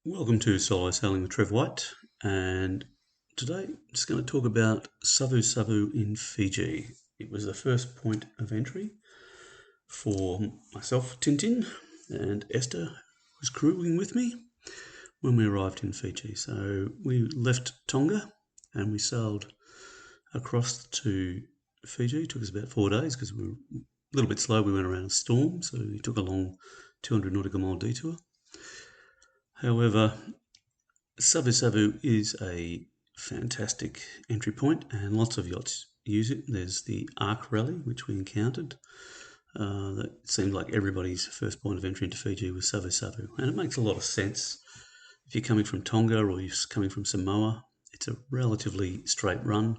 Welcome to Solo Sailing with Trev White, and today I'm just going to talk about Savusavu in Fiji. It was the first point of entry for myself, Tintin, and Esther, who was crewing with me when we arrived in Fiji. So we left Tonga and we sailed across to Fiji. It took us about 4 days because we were a little bit slow. We went around a storm, so we took a long 200 nautical mile detour. However, Savasavu is a fantastic entry point and lots of yachts use it. There's the Ark Rally, which we encountered. That seemed like everybody's first point of entry into Fiji was Savasavu, and it makes a lot of sense. If you're coming from Tonga or you're coming from Samoa, it's a relatively straight run.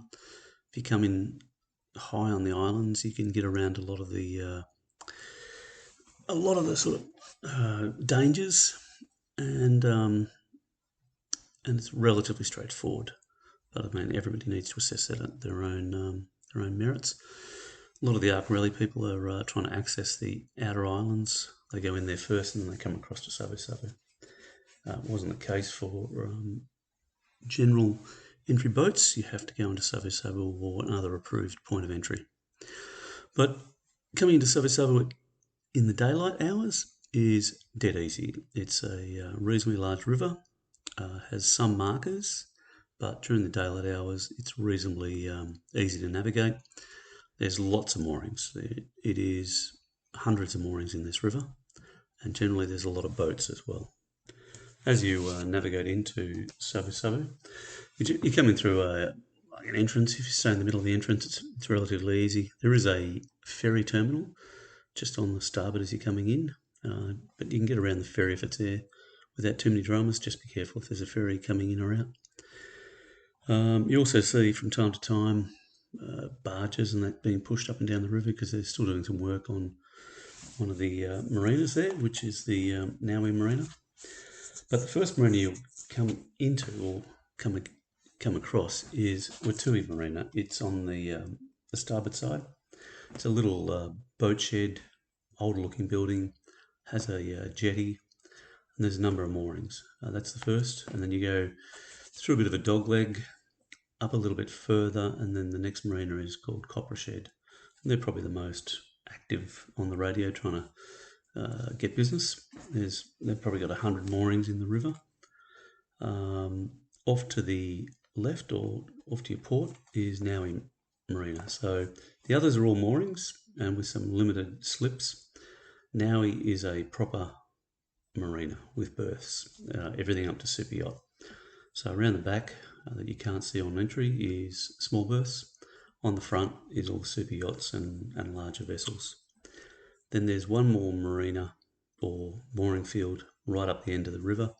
If you come in high on the islands, you can get around a lot of the sort of dangers, and it's relatively straightforward. But I mean, everybody needs to assess that at their own merits. A lot of the Ark Rally people are trying to access the outer islands. They go in there first and then they come across to Savasavu. It wasn't the case for general entry boats. You have to go into Savasavu or another approved point of entry. But coming into Savasavu in the daylight hours is dead easy. It's a reasonably large river. Has some markers, but during the daylight hours it's reasonably easy to navigate. There's lots of moorings. It is hundreds of moorings in this river, and generally there's a lot of boats as well. As you navigate into Savusavu, you're coming through an entrance. If you stay in the middle of the entrance, it's relatively easy. There is a ferry terminal just on the starboard as you're coming in, but you can get around the ferry if it's there without too many dramas. Just be careful if there's a ferry coming in or out. You also see from time to time barges and that being pushed up and down the river because they're still doing some work on one of the marinas there, which is the Nadi marina. But the first marina you'll come into or come across is Watui Marina. It's on the starboard side. It's a little boat shed, older looking building, has a jetty, and there's a number of moorings. That's the first, and then you go through a bit of a dogleg, up a little bit further, and then the next marina is called Copper Shed. And they're probably the most active on the radio trying to get business. They've probably got 100 moorings in the river. Off to the left or off to your port is Nadi Marina. So the others are all moorings and with some limited slips. Nadi is a proper marina with berths, everything up to super yacht. So around the back that you can't see on entry is small berths. On the front is all the super yachts and larger vessels. Then there's one more marina or mooring field right up the end of the river,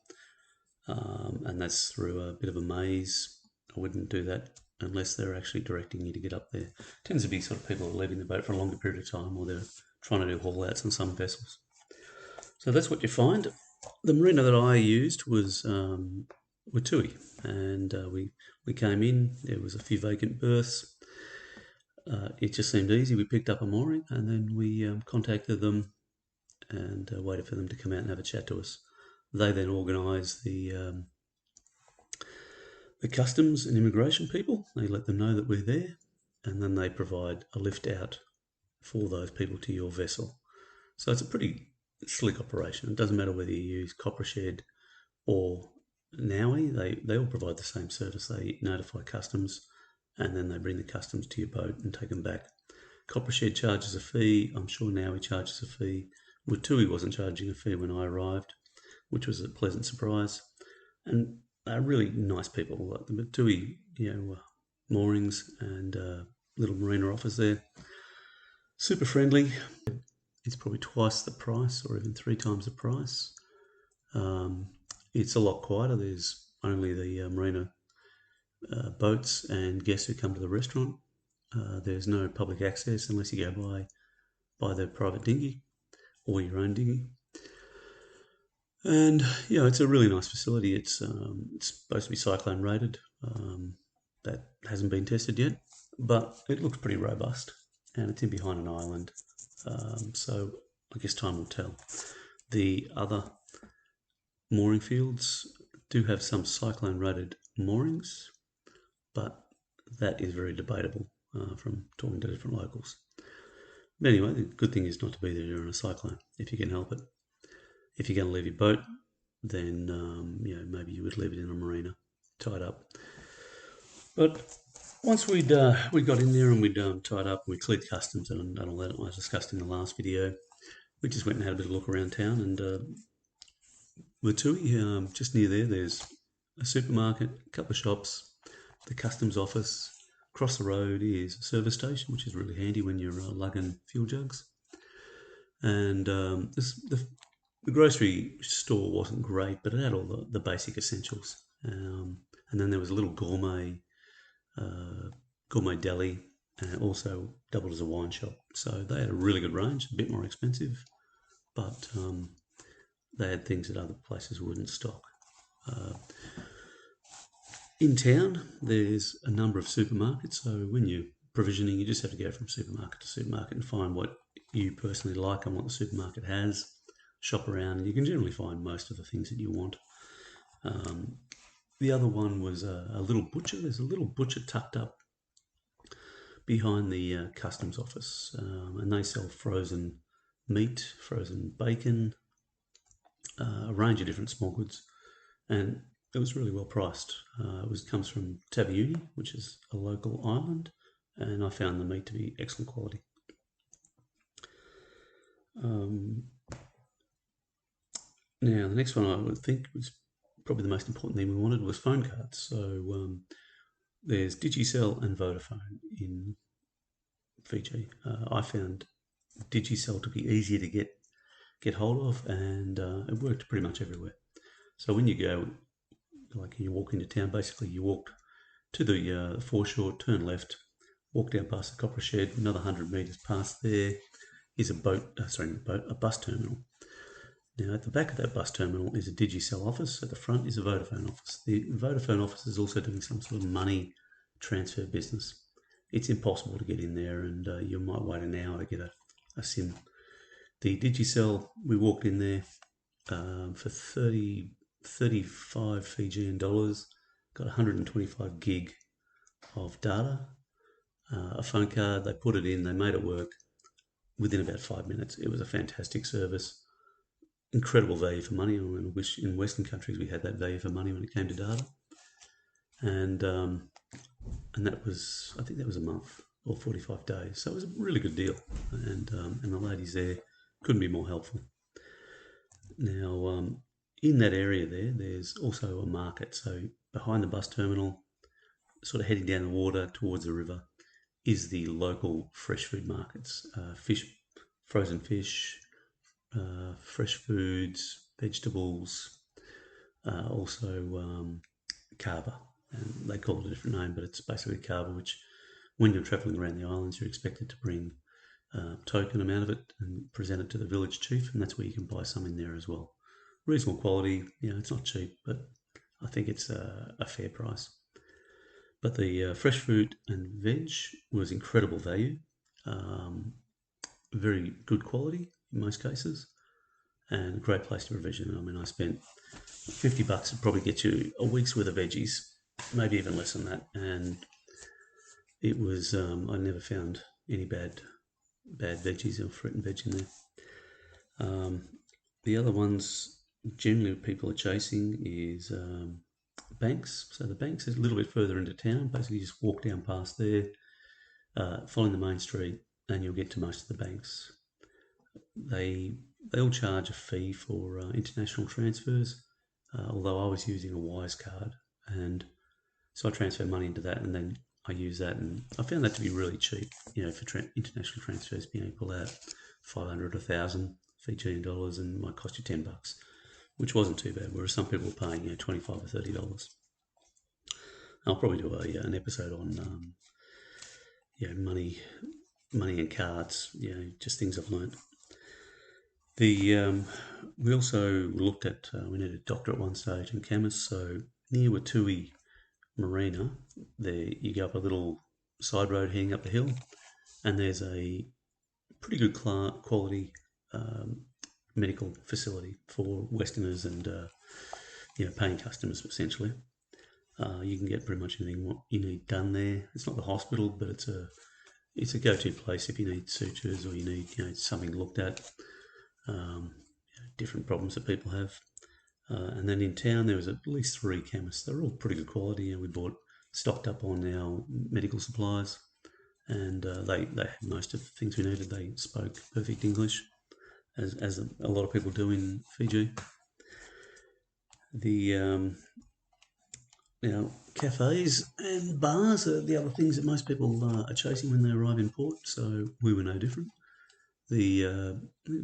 and that's through a bit of a maze. I wouldn't do that unless they're actually directing you to get up there. It tends to be sort of people are leaving the boat for a longer period of time, or they're trying to do haul outs on some vessels. So that's what you find. The marina that I used was Watui, and we came in. There was a few vacant berths. It just seemed easy. We picked up a mooring, and then we contacted them and waited for them to come out and have a chat to us. They then organised the customs and immigration people. They let them know that we're there, and then they provide a lift out for those people to your vessel. So it's a pretty slick operation. It doesn't matter whether you use Copper Shed or Nadi, they all provide the same service. They notify customs and then they bring the customs to your boat and take them back. Copper Shed charges a fee. I'm sure Nadi charges a fee. Watui wasn't charging a fee when I arrived, which was a pleasant surprise. And they're really nice people. Like the Watui, moorings and little marina office there. Super friendly. It's probably twice the price or even 3 times the price. It's a lot quieter. There's only the marina boats and guests who come to the restaurant. There's no public access unless you go by their private dinghy or your own dinghy. And it's a really nice facility. It's supposed to be cyclone rated. That hasn't been tested yet, but it looks pretty robust, and it's in behind an island. So I guess time will tell. The other mooring fields do have some cyclone-rated moorings, but that is very debatable from talking to different locals. But anyway, the good thing is not to be there during a cyclone if you can help it. If you're going to leave your boat, then maybe you would leave it in a marina, tied up. But once we'd got in there and we'd tied up, we cleared customs and all that I discussed in the last video. We just went and had a bit of a look around town, and Watui, just near there's a supermarket, a couple of shops, the customs office. Across the road is a service station, which is really handy when you're lugging fuel jugs. And the grocery store wasn't great, but it had all the basic essentials. And then there was a little gourmet deli, and also doubled as a wine shop. So they had a really good range, a bit more expensive, but they had things that other places wouldn't stock. In town, there's a number of supermarkets, so when you're provisioning, you just have to go from supermarket to supermarket and find what you personally like and what the supermarket has, shop around, and you can generally find most of the things that you want. The other one was a little butcher. There's a little butcher tucked up behind the customs office, and they sell frozen meat, frozen bacon, a range of different small goods, and it was really well priced. It comes from Taviuni, which is a local island, and I found the meat to be excellent quality. Now, the next one I would think was probably the most important thing we wanted was phone cards. So there's Digicel and Vodafone in Fiji. I found Digicel to be easier to get hold of, and it worked pretty much everywhere. So when you go, like you walk into town, basically you walk to the foreshore, turn left, walk down past the copper shed, another 100 metres past there is a bus terminal. Now at the back of that bus terminal is a Digicel office, at the front is a Vodafone office. The Vodafone office is also doing some sort of money transfer business. It's impossible to get in there, and you might wait an hour to get a SIM. The Digicel, we walked in there for 35 Fijian dollars, got 125 gig of data, a phone card. They put it in, they made it work within about 5 minutes. It was a fantastic service, incredible value for money. I wish in Western countries we had that value for money when it came to data. And that was, I think that was a month or 45 days. So it was a really good deal. And the ladies there couldn't be more helpful. Now, in that area there's also a market. So behind the bus terminal, sort of heading down the water towards the river, is the local fresh food markets. Frozen fish, fresh foods, vegetables, also kava. And they call it a different name, but it's basically kava, which when you're travelling around the islands, you're expected to bring a token amount of it and present it to the village chief, and that's where you can buy some in there as well. Reasonable quality, it's not cheap, but I think it's a fair price. But the fresh fruit and veg was incredible value, very good quality in most cases, and a great place to provision. I mean, I spent $50 to probably get you a week's worth of veggies, maybe even less than that, and it was, I never found any bad veggies or fruit and veg in there. The other ones generally people are chasing is banks. So the banks is a little bit further into town. Basically, you just walk down past there, following the main street, and you'll get to most of the banks. They all charge a fee for international transfers, although I was using a Wise card, and so I transfer money into that, and then I use that, and I found that to be really cheap. For international transfers, being able to pull out 500 or 1,000 Fijian dollars, and might cost you $10, which wasn't too bad. Whereas some people are paying $25 or $30. I'll probably do an episode on money and cards. Just things I've learned. We also looked at we needed a doctor at one stage and chemists. So near Watui Marina, there you go up a little side road heading up the hill, and there's a pretty good quality medical facility for Westerners and paying customers essentially. You can get pretty much anything what you need done there. It's not the hospital, but it's a go-to place if you need sutures or you need something looked at, different problems that people have. And then in town there was at least 3 chemists. They were all pretty good quality, and we stocked up on our medical supplies, and they had most of the things we needed. They spoke perfect English, as a lot of people do in Fiji. The cafes and bars are the other things that most people are chasing when they arrive in port, so we were no different. The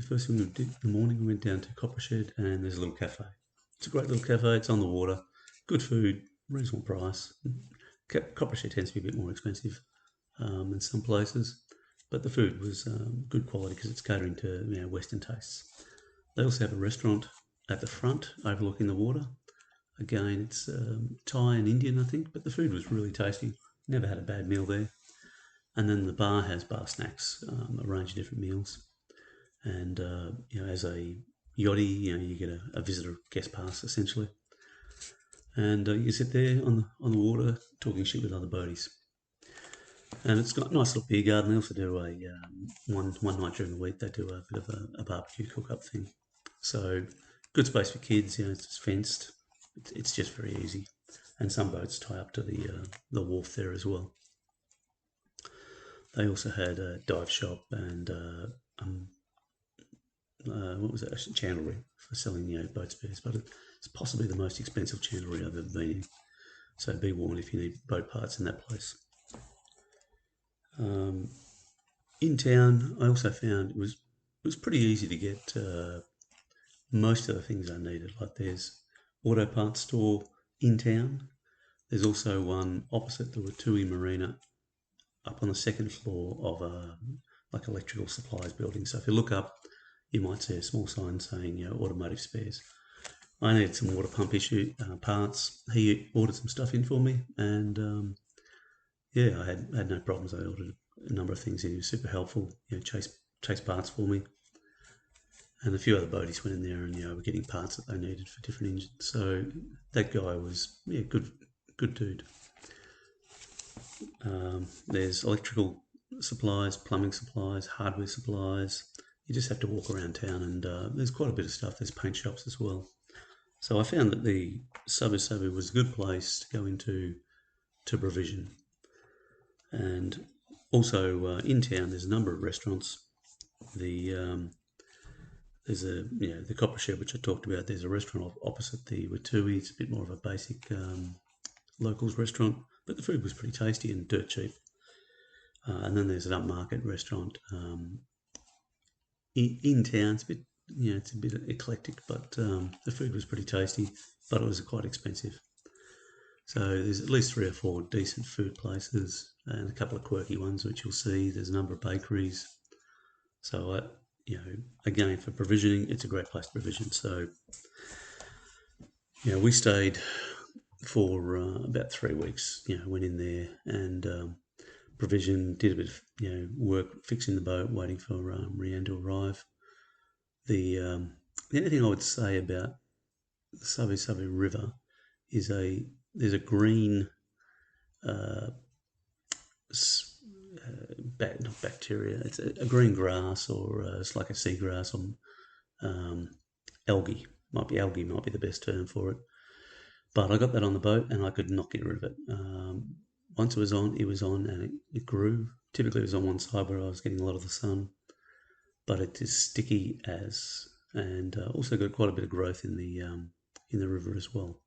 first thing we did in the morning, we went down to Coppershed, and there's a little cafe. It's a great little cafe. It's on the water, good food, reasonable price. Coppershed tends to be a bit more expensive in some places, but the food was good quality because it's catering to Western tastes. They also have a restaurant at the front overlooking the water. Again, it's Thai and Indian, I think, but the food was really tasty. Never had a bad meal there. And then the bar has bar snacks, a range of different meals. And as a yachty, you get a visitor guest pass essentially. And you sit there on the water talking shit with other boaties. And it's got a nice little beer garden. They also do a one night during the week. They do a bit of a barbecue cook-up thing. So good space for kids. It's just fenced. It's just very easy. And some boats tie up to the wharf there as well. They also had a dive shop and what was it? Chandlery for selling boat spares. But it's possibly the most expensive chandlery I've ever been in. So be warned if you need boat parts in that place. In town, I also found it was pretty easy to get most of the things I needed. Like there's auto parts store in town. There's also one opposite the Watui Marina, up on the second floor of a like electrical supplies building. So if you look up, you might see a small sign saying automotive spares. I needed some water pump parts. He ordered some stuff in for me, and I had no problems. I ordered a number of things. He was super helpful. Chase parts for me, and a few other boaties went in there and were getting parts that they needed for different engines. So that guy was good dude. There's electrical supplies, plumbing supplies, hardware supplies. You just have to walk around town, and there's quite a bit of stuff. There's paint shops as well. So I found that the Savasavu was a good place to go into to provision. And also in town, there's a number of restaurants. There's the Copper Shed, which I talked about. There's a restaurant opposite the Watui. It's a bit more of a basic locals restaurant, but the food was pretty tasty and dirt cheap. And then there's an upmarket restaurant in town. It's a bit eclectic, but the food was pretty tasty, but it was quite expensive. So there's at least 3 or 4 decent food places and a couple of quirky ones, which you'll see. There's a number of bakeries. So, again, for provisioning, it's a great place to provision. So, we stayed for about 3 weeks, went in there and provisioned, did a bit of, work fixing the boat, waiting for Rianne to arrive. The only thing I would say about the Savusavu River is there's a green not bacteria, it's a green grass, or it's like a seagrass, or algae might be the best term for it. But I got that on the boat and I could not get rid of it. Once it was on, and it grew. Typically it was on one side where I was getting a lot of the sun, but it is sticky and also got quite a bit of growth in the river as well.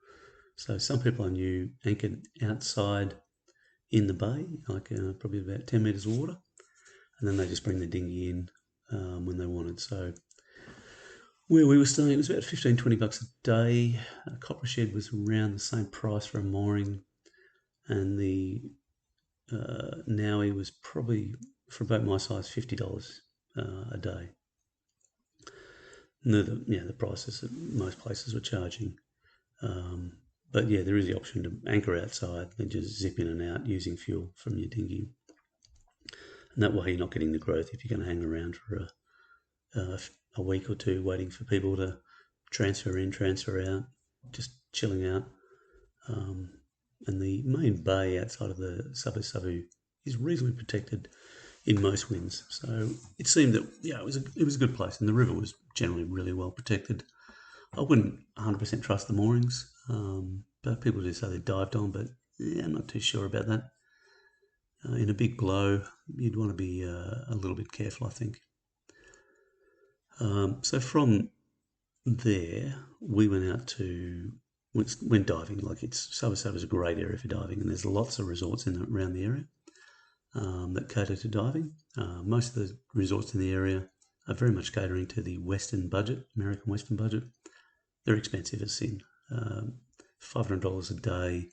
So some people I knew anchored outside in the bay, like probably about 10 metres of water, and then they just bring the dinghy in when they wanted. So where we were staying, it was about $15-20 a day. Copper Shed was around the same price for a mooring, and the Naui was probably, for a boat my size, $50 a day. The prices that most places were charging. But there is the option to anchor outside and just zip in and out using fuel from your dinghy. And that way you're not getting the growth if you're going to hang around for a week or two waiting for people to transfer in, transfer out. just chilling out. And the main bay outside of the Savasavu is reasonably protected in most winds. So it seemed that it was a good place, and the river was generally really well protected. I wouldn't 100% trust the moorings, but people do say they dived on, but I'm not too sure about that. In a big blow, you'd want to be a little bit careful, I think. So from there, we went diving. Like Savasavu is a great area for diving, and there's lots of resorts around the area that cater to diving. Most of the resorts in the area are very much catering to the Western budget, American Western budget. They're expensive as sin. $500 a day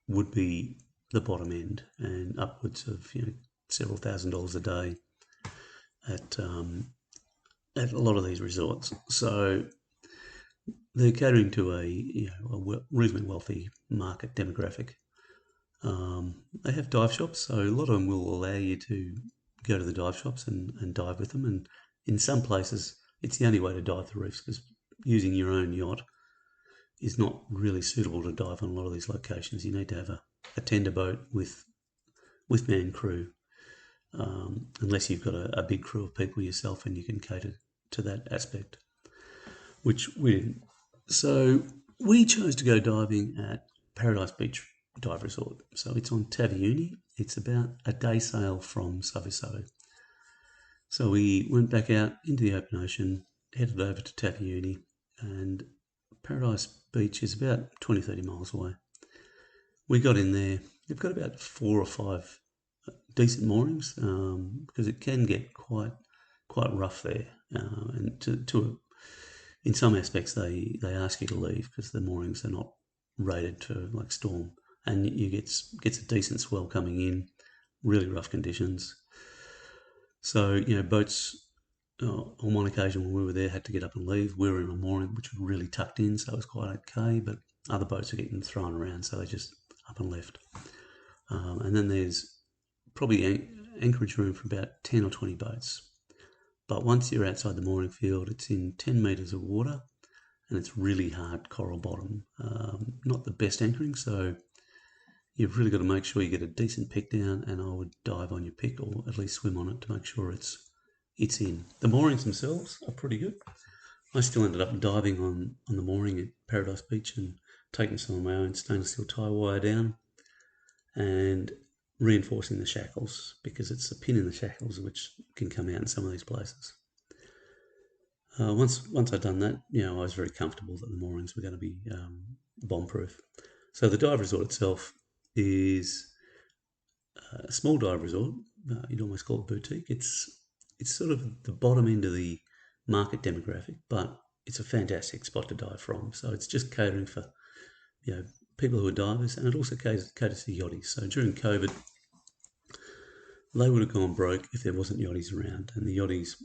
would be the bottom end, and upwards of several $1,000s a day at a lot of these resorts. So they're catering to a reasonably wealthy market demographic. They have dive shops, so a lot of them will allow you to go to the dive shops and dive with them. And in some places, it's the only way to dive the reefs, because using your own yacht is not really suitable to dive on a lot of these locations. You need to have a tender boat with manned crew, unless you've got a big crew of people yourself and you can cater to that aspect, which we didn't. So we chose to go diving at Paradise Beach Dive Resort. So it's on Taviuni. It's about a day sail from Savasavu. So we went back out into the open ocean, headed over to Taviuni, and Paradise Beach is about 20-30 miles away. We got in there. They've got about 4 or 5 decent moorings, because it can get quite rough there, and in some aspects they ask you to leave because the moorings are not rated to like storm, and you gets a decent swell coming in, really rough conditions. So boats on one occasion when we were there had to get up and leave. We were in a mooring which was really tucked in, so it was quite okay, but other boats are getting thrown around, so they just up and left. And then there's probably anchorage room for about 10 or 20 boats. But once you're outside the mooring field, it's in 10 metres of water, and it's really hard coral bottom. Not the best anchoring, so you've really got to make sure you get a decent pick down, and I would dive on your pick or at least swim on it to make sure it's in. The moorings themselves are pretty good. I still ended up diving on the mooring at Paradise Beach and taking some of my own stainless steel tie wire down and reinforcing the shackles, because it's a pin in the shackles which can come out in some of these places. Once I'd done that, I was very comfortable that the moorings were going to be bomb-proof. So the dive resort itself is a small dive resort. You'd almost call it boutique. It's sort of the bottom end of the market demographic, but it's a fantastic spot to dive from. So it's just catering for people who are divers, and it also caters to yachties. So during COVID, they would have gone broke if there wasn't yachties around, and the yachties,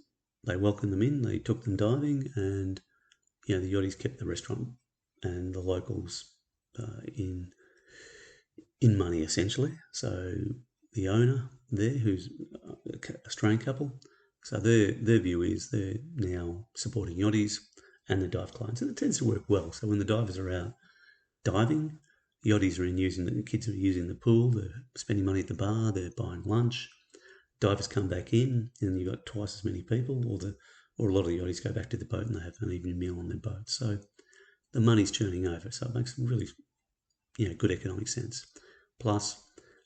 they welcomed them in, they took them diving, and the yachties kept the restaurant and the locals in money, essentially. So the owner there, who's an Australian couple, so their view is they're now supporting yachties and the dive clients, and it tends to work well. So when the divers are out diving, yachties are the kids are using the pool, they're spending money at the bar, they're buying lunch. Divers come back in, and you've got twice as many people, or a lot of the yachties go back to the boat and they have an evening meal on their boat. So the money's churning over, so it makes really good economic sense. Plus,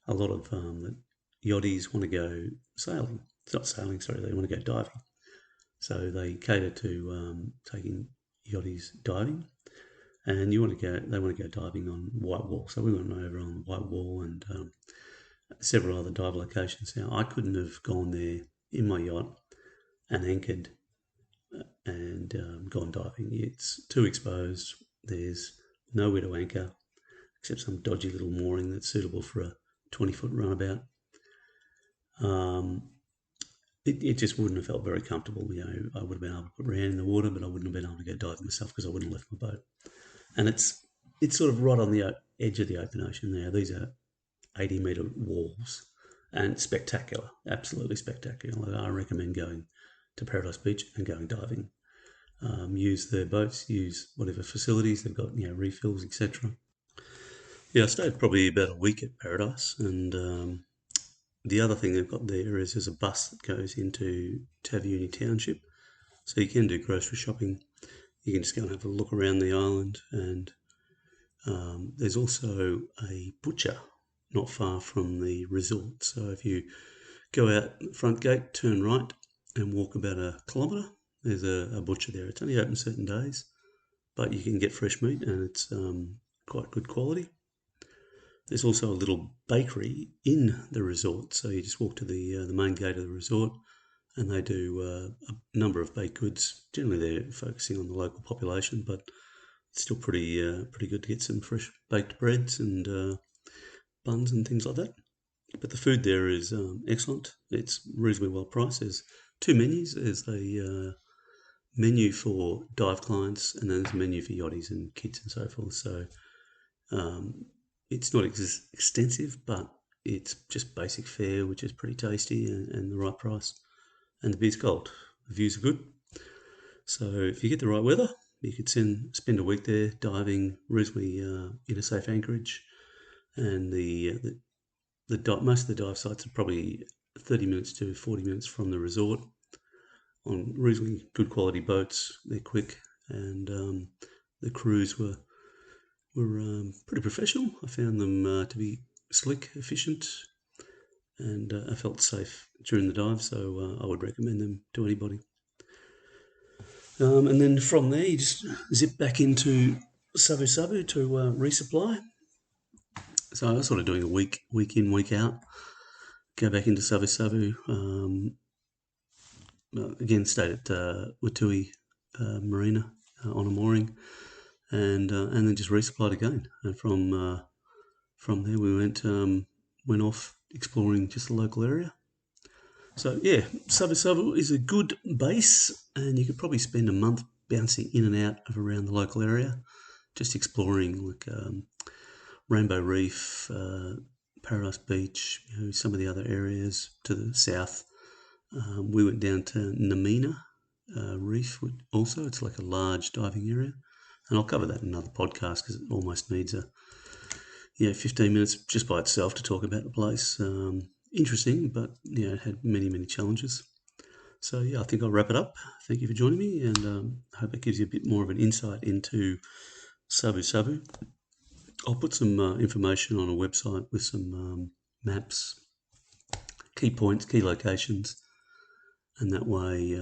a lot of the yachties want to go sailing. It's not sailing, sorry, they want to go diving. So they cater to taking yachties diving, and they want to go diving on White Wall. So we went over on White Wall and several other dive locations. Now, I couldn't have gone there in my yacht and anchored and gone diving. It's too exposed. There's nowhere to anchor except some dodgy little mooring that's suitable for a 20-foot runabout. It just wouldn't have felt very comfortable. I would have been able to put Rand in the water, but I wouldn't have been able to go diving myself because I wouldn't have left my boat. And it's sort of right on the edge of the open ocean now. These are 80-metre walls, and spectacular, absolutely spectacular. I recommend going to Paradise Beach and going diving. use their boats, use whatever facilities they've got, refills, etc. Yeah, I stayed probably about a week at Paradise, and the other thing they've got there is there's a bus that goes into Taviuni Township, so you can do grocery shopping. You can just go and have a look around the island, and there's also a butcher not far from the resort. So if you go out the front gate, turn right, and walk about a kilometre, there's a butcher there. It's only open certain days, but you can get fresh meat, and it's quite good quality. There's also a little bakery in the resort, so you just walk to the main gate of the resort, and they do a number of baked goods. Generally, they're focusing on the local population, but it's still pretty good to get some fresh baked breads and buns and things like that. But the food there is excellent. It's reasonably well priced. There's two menus. There's a menu for dive clients, and then there's a menu for yachties and kids and so forth. So it's not extensive, but it's just basic fare, which is pretty tasty and the right price. And the beer's cold. The views are good. So if you get the right weather, you could spend a week there diving reasonably in a safe anchorage. And most of the dive sites are probably 30 minutes to 40 minutes from the resort on reasonably good quality boats. They're quick, and the crews were pretty professional. I found them to be slick, efficient, and I felt safe during the dive, so I would recommend them to anybody. And then from there, you just zip back into Savasavu to resupply. So I was sort of doing a week in, week out. Go back into Savasavu. Again, stayed at Watui Marina on a mooring, and then just resupplied again. And from there, we went off exploring just the local area. So yeah, Savasavu is a good base, and you could probably spend a month bouncing in and out of around the local area, just exploring like Rainbow Reef, Paradise Beach, some of the other areas to the south. We went down to Namina Reef also. It's like a large diving area, and I'll cover that in another podcast because it almost needs 15 minutes just by itself to talk about the place. Interesting, but it had many challenges. So yeah, I think I'll wrap it up. Thank you for joining me, and I hope it gives you a bit more of an insight into Savusavu. I'll put some information on a website with some maps, key points, key locations, and that way,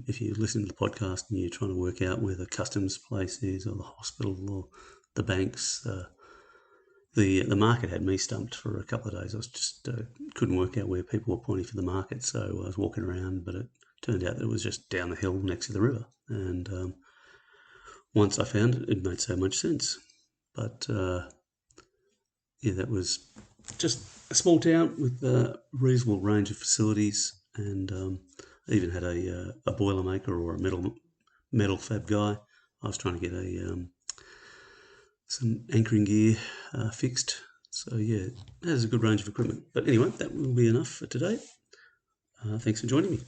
if you listen to the podcast and you're trying to work out where the customs place is, or the hospital, or the banks, the market had me stumped for a couple of days. I was just couldn't work out where people were pointing for the market, so I was walking around, but it turned out that it was just down the hill next to the river. And once I found it, it made so much sense. But that was just a small town with a reasonable range of facilities, and even had a boilermaker or a metal fab guy. I was trying to get some anchoring gear fixed. So yeah, it has a good range of equipment. But anyway, that will be enough for today. Thanks for joining me.